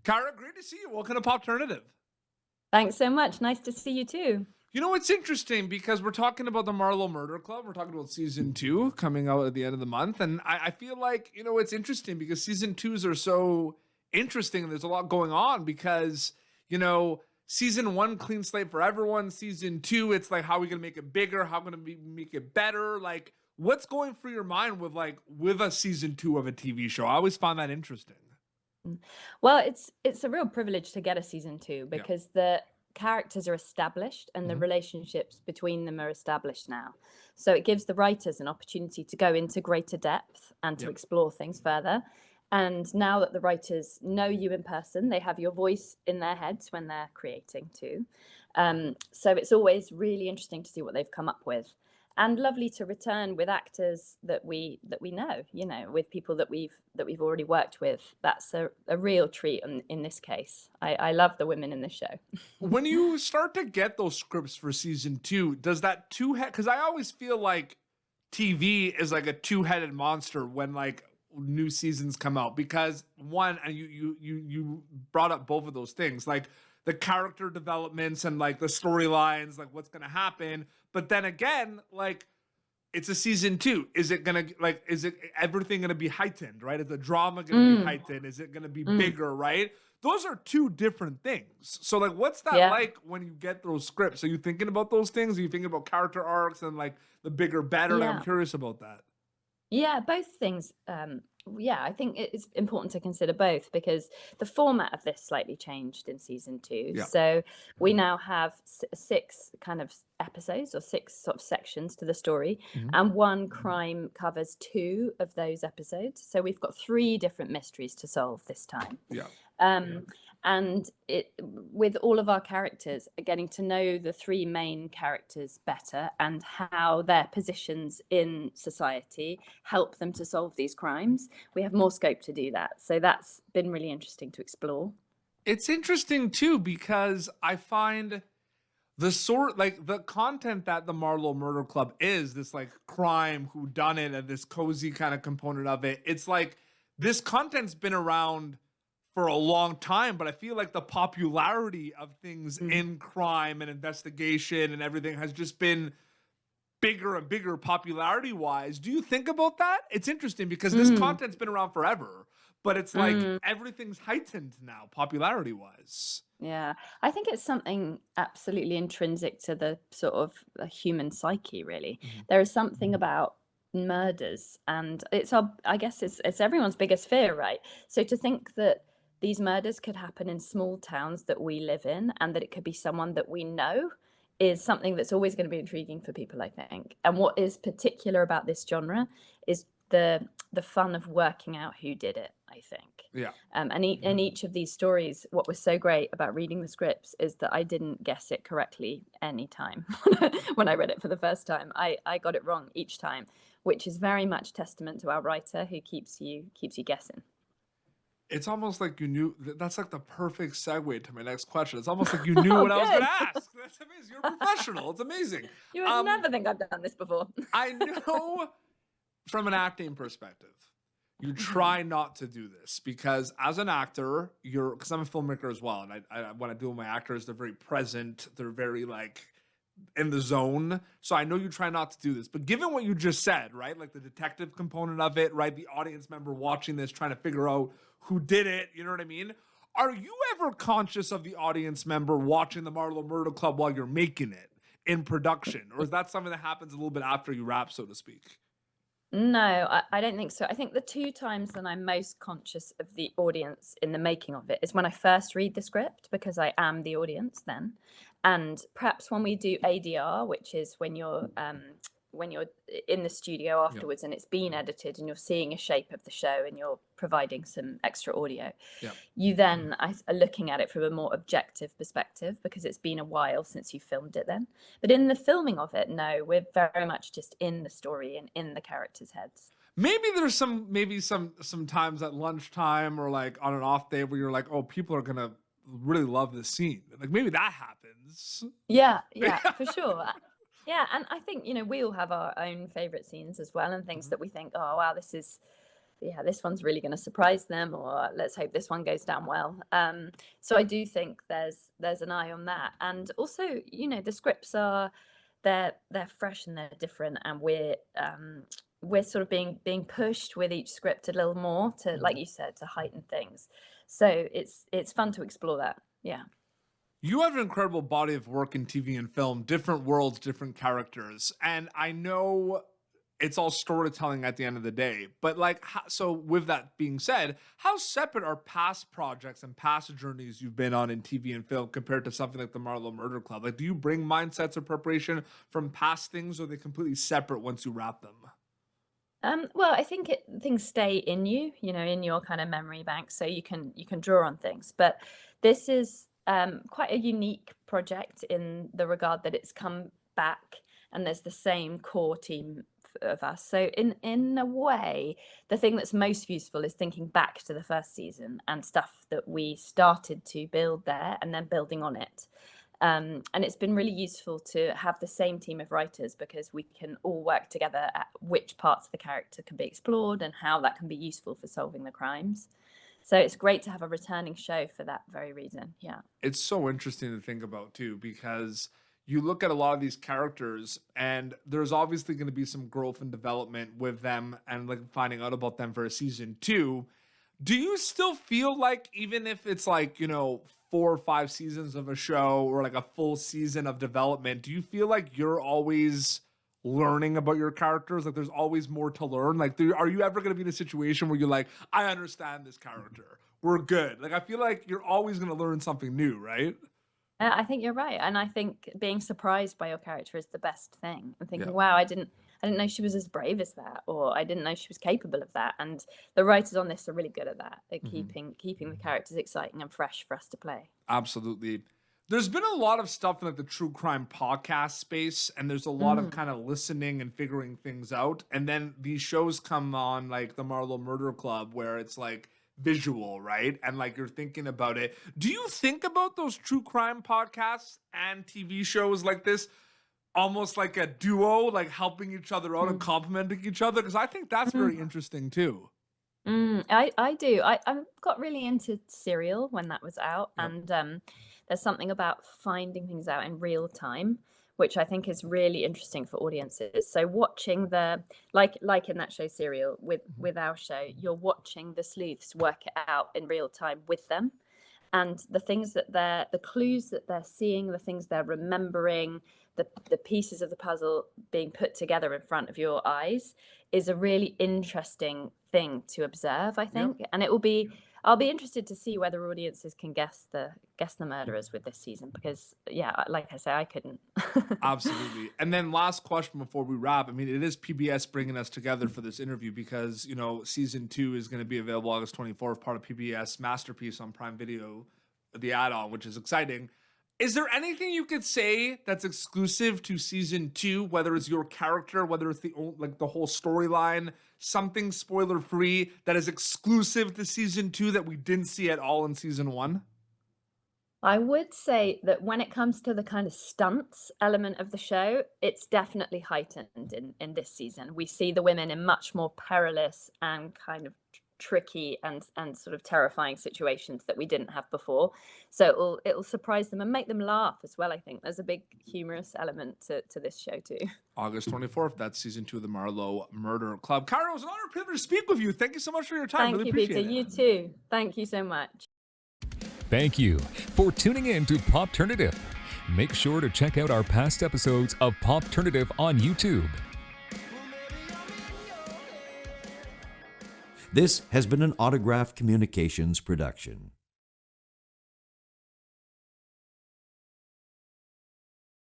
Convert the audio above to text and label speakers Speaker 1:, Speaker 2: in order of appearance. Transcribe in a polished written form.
Speaker 1: Cara, great to see you. Welcome to Popternative.
Speaker 2: Thanks so much. Nice to see you too.
Speaker 1: You know, it's interesting because we're talking about the Marlow Murder Club. We're talking about season two coming out at the end of the month. And I feel like, it's interesting because season twos are so interesting and there's a lot going on because, season one, clean slate for everyone. Season two, it's like, how are we going to make it bigger? How going to make it better? Like, what's going through your mind with a season two of a TV show? I always find that interesting.
Speaker 2: Well, it's a real privilege to get a season two
Speaker 1: Yeah.
Speaker 2: because the characters are established and the
Speaker 1: Mhm.
Speaker 2: relationships between them are established now. So it gives the writers an opportunity to go into greater depth and to
Speaker 1: Yep.
Speaker 2: explore things further. And now that the writers know you in person, they have your voice in their heads when they're creating too. So it's always really interesting to see what they've come up with. And lovely to return with actors that we know, with people that we've already worked with. That's a real treat in this case. I love the women in this show.
Speaker 1: When you start to get those scripts for season two, does that two-head, because I always feel like TV is like a two-headed monster when like new seasons come out because one, and you brought up both of those things, like the character developments and like the storylines, like what's gonna happen. But then again, like it's a season two. Is it everything gonna be heightened, right? Is the drama gonna be
Speaker 2: Mm,
Speaker 1: heightened? Is it gonna be
Speaker 2: mm,
Speaker 1: bigger, right? Those are two different things. So like what's that
Speaker 2: yeah.
Speaker 1: like when you get those scripts? Are you thinking about those things? Are you thinking about character arcs and like the bigger, better? Like I'm
Speaker 2: Yeah.
Speaker 1: curious about that.
Speaker 2: Yeah, both things. Yeah, I think it's important to consider both because the format of this slightly changed in season two.
Speaker 1: Yeah.
Speaker 2: So we now have six kind of episodes or six sort of sections to the story,
Speaker 1: Mhm.
Speaker 2: and one crime covers two of those episodes. So we've got three different mysteries to solve this time.
Speaker 1: Yeah.
Speaker 2: Um, and it with all of our characters getting to know the three main characters better and how their positions in society help them to solve these crimes, we have more scope to do that. So that's been really interesting to explore.
Speaker 1: It's interesting too because I find the content that the Marlowe Murder Club is this like crime who done it and this cozy kind of component of it. It's like this content's been around for a long time, but I feel like the popularity of things
Speaker 2: Mm.
Speaker 1: in crime and investigation and everything has just been bigger and bigger popularity wise. Do you think about that? It's interesting because this
Speaker 2: Mm.
Speaker 1: content's been around forever, but it's like
Speaker 2: Mm.
Speaker 1: everything's heightened now popularity wise.
Speaker 2: Yeah, I think it's something absolutely intrinsic to the sort of human psyche, really.
Speaker 1: Mhm.
Speaker 2: There is something about murders, and I guess it's everyone's biggest fear, right? So to think that these murders could happen in small towns that we live in, and that it could be someone that we know, is something that's always going to be intriguing for people, I think. And what is particular about this genre is the fun of working out who did it, I think.
Speaker 1: Yeah.
Speaker 2: In each of these stories, what was so great about reading the scripts is that I didn't guess it correctly any time when I read it for the first time. I got it wrong each time, which is very much testament to our writer who keeps you guessing.
Speaker 1: It's almost like you knew that's like the perfect segue to my next question. It's almost like you knew
Speaker 2: Oh,
Speaker 1: what I was gonna
Speaker 2: good.
Speaker 1: ask. That's amazing. You're a professional. It's amazing.
Speaker 2: You would
Speaker 1: Um,
Speaker 2: never think I've done this before.
Speaker 1: I know from an acting perspective, you
Speaker 2: Mhm.
Speaker 1: try not to do this because as an actor, because I'm a filmmaker as well, and I when I deal with my actors, they're very present. They're very like in the zone. So I know you try not to do this, but given what you just said, right? Like the detective component of it, right? The audience member watching this, trying to figure out who did it. You know what I mean? Are you ever conscious of the audience member watching the Marlowe Murder Club while you're making it in production? Or is that something that happens a little bit after you wrap, so to speak?
Speaker 2: No, I don't think so. I think the two times that I'm most conscious of the audience in the making of it is when I first read the script, because I am the audience then, and perhaps when we do ADR, which is when you're in the studio
Speaker 1: Yeah.
Speaker 2: afterwards and it's been edited and you're seeing a shape of the show and you're providing some extra audio.
Speaker 1: Yeah.
Speaker 2: You then are looking at it from a more objective perspective because it's been a while since you filmed it then. But in the filming of it, no, we're very much just in the story and in the characters' heads.
Speaker 1: Maybe there's some times at lunchtime or like on an off day where you're like, oh, people are gonna really love this scene. Like maybe that happens.
Speaker 2: Yeah, yeah, for sure. Yeah, and I think, we all have our own favorite scenes as well and things
Speaker 1: Mhm.
Speaker 2: that we think, oh, wow, this is yeah, this one's really going to surprise them, or let's hope this one goes down well. So I do think there's an eye on that, and also, the scripts are they're fresh and they're different, and we're sort of being pushed with each script a little more to, like you said, to heighten things. So it's fun to explore that. Yeah.
Speaker 1: You have an incredible body of work in TV and film, different worlds, different characters. And I know it's all storytelling at the end of the day. But like, so with that being said, how separate are past projects and past journeys you've been on in TV and film compared to something like the Marlow Murder Club? Like, do you bring mindsets or preparation from past things, or are they completely separate once you wrap them?
Speaker 2: Well, I think things stay in you, in your kind of memory bank, so you can draw on things. But this is quite a unique project in the regard that it's come back, and there's the same core team of us. So in a way, the thing that's most useful is thinking back to the first season and stuff that we started to build there, and then building on it. And it's been really useful to have the same team of writers, because we can all work together at which parts of the character can be explored and how that can be useful for solving the crimes. So it's great to have a returning show for that very reason. Yeah.
Speaker 1: It's so interesting to think about too, because you look at a lot of these characters and there's obviously going to be some growth and development with them and like finding out about them for a season two. Do you still feel like, even if it's like, 4 or 5 seasons of a show or like a full season of development, do you feel like you're always learning about your characters? Like there's always more to learn? Like, are you ever going to be in a situation where you're like, I understand this character, we're good? Like, I feel like you're always going to learn something new, right?
Speaker 2: I think you're right, and I think being surprised by your character is the best thing. And
Speaker 1: Yeah.
Speaker 2: thinking, "Wow, I didn't know she was as brave as that," or "I didn't know she was capable of that." And the writers on this are really good at that, at keeping the characters exciting and fresh for us to play.
Speaker 1: Absolutely. There's been a lot of stuff in like the true crime podcast space, and there's a lot of
Speaker 2: Mm.
Speaker 1: kind of listening and figuring things out. And then these shows come on, like the Marlow Murder Club, where it's like visual, right? And like you're thinking about it. Do you think about those true crime podcasts and TV shows like this almost like a duo, like helping each other out and
Speaker 2: Mm.
Speaker 1: complimenting each other? Because I think that's very
Speaker 2: Mm.
Speaker 1: interesting too.
Speaker 2: I do. I got really into Serial when that was out,
Speaker 1: Yep.
Speaker 2: and there's something about finding things out in real time, which I think is really interesting for audiences. So watching like in that show Serial with our show, you're watching the sleuths work it out in real time with them, and the clues that they're seeing, the things they're remembering, the pieces of the puzzle being put together in front of your eyes is a really interesting thing to observe, I
Speaker 1: Yep.
Speaker 2: think. And I'll be interested to see whether audiences can guess the murderers with this season, because yeah, like I say, I couldn't.
Speaker 1: Absolutely. And then last question before we wrap. I mean, it is PBS bringing us together for this interview because, season 2 is going to be available August 24th, part of PBS Masterpiece on Prime Video, the add-on, which is exciting. Is there anything you could say that's exclusive to season 2, whether it's your character, whether it's the whole storyline, something spoiler free that is exclusive to season 2 that we didn't see at all in season 1?
Speaker 2: I would say that when it comes to the kind of stunts element of the show, it's definitely heightened in this season. We see the women in much more perilous and kind of tricky and sort of terrifying situations that we didn't have before. So it'll surprise them and make them laugh as well. I think there's a big humorous element to this show too.
Speaker 1: August 24th, that's season 2 of the Marlow Murder Club. Cara, it was an honor and privilege to speak with you. Thank you so much for your time.
Speaker 2: Thank
Speaker 1: Really
Speaker 2: you,
Speaker 1: appreciate
Speaker 2: Peter.
Speaker 1: it.
Speaker 2: You too. Thank you so much.
Speaker 3: Thank you for tuning in to Popternative. Make sure to check out our past episodes of Popternative on YouTube.
Speaker 4: This has been an Autograph Communications production.